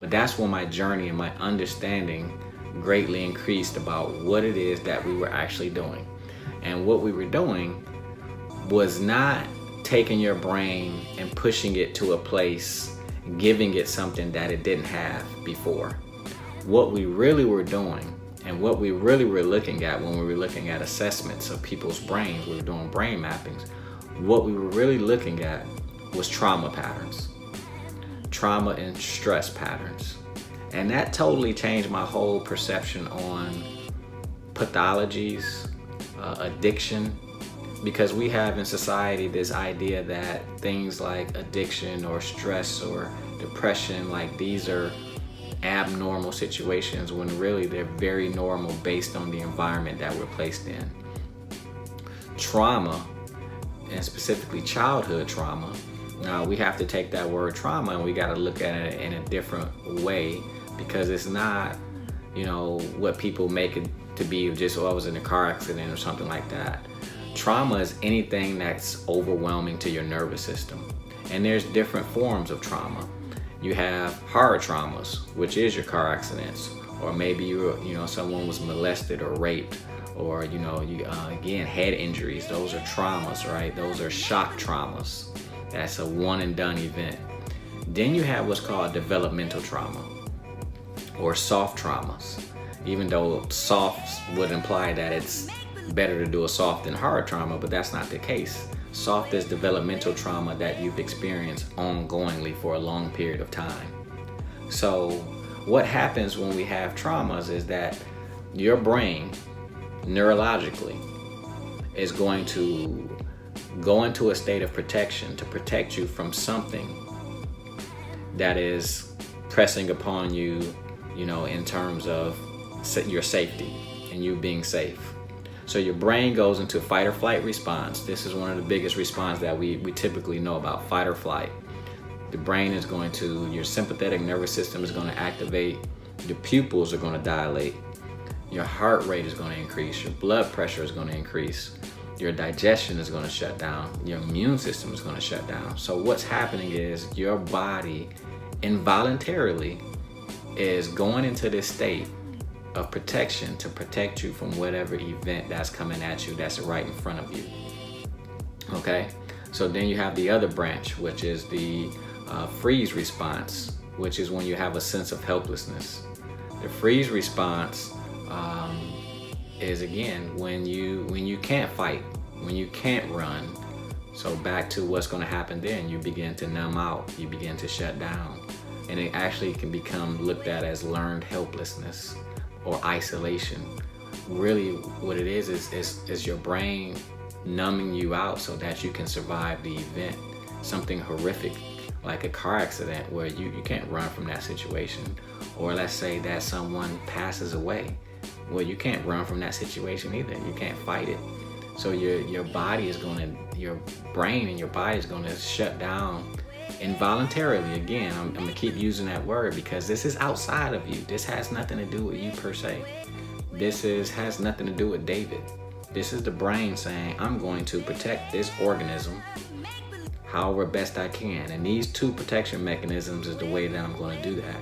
But that's when my journey and my understanding greatly increased about what it is that we were actually doing. And what we were doing was not taking your brain and pushing it to a place, giving it something that it didn't have before. What we really were doing and what we really were looking at when we were looking at assessments of people's brains, we were doing brain mappings, what we were really looking at was trauma patterns, trauma and stress patterns. And that totally changed my whole perception on pathologies, addiction, because we have in society this idea that things like addiction or stress or depression, like these are abnormal situations when really they're very normal based on the environment that we're placed in. Trauma, and specifically childhood trauma, now we have to take that word trauma and we got to look at it in a different way, because it's not, what people make it to be just, I was in a car accident or something like that. Trauma is anything that's overwhelming to your nervous system. And there's different forms of trauma. You have hard traumas, which is your car accidents, or maybe someone was molested or raped, or again, head injuries. Those are traumas, right? Those are shock traumas. That's a one and done event. Then you have what's called developmental trauma or soft traumas, even though soft would imply that it's better to do a soft than hard trauma, but that's not the case. Soft is developmental trauma that you've experienced ongoingly for a long period of time. So what happens when we have traumas is that your brain neurologically is going to go into a state of protection to protect you from something that is pressing upon you, in terms of your safety and you being safe. So your brain goes into fight or flight response. This is one of the biggest responses that we typically know about, fight or flight. The brain is going to, your sympathetic nervous system is going to activate, your pupils are going to dilate, your heart rate is going to increase, your blood pressure is going to increase, your digestion is going to shut down, your immune system is going to shut down. So what's happening is your body involuntarily is going into this state of protection to protect you from whatever event that's coming at you that's right in front of you. Okay, so then you have the other branch, which is the freeze response, which is when you have a sense of helplessness. The freeze response is again when you can't fight, when you can't run. So back to what's going to happen then, you begin to numb out, you begin to shut down, and it actually can become looked at as learned helplessness or isolation. Really what it is your brain numbing you out so that you can survive the event. Something horrific like a car accident where you can't run from that situation. Or let's say that someone passes away. Well, you can't run from that situation either. You can't fight it. So your body is your brain and your body is going to shut down involuntarily. Again, I'm going to keep using that word because this is outside of you. This has nothing to do with you per se. Has nothing to do with David. This is the brain saying, I'm going to protect this organism however best I can. And these two protection mechanisms is the way that I'm going to do that.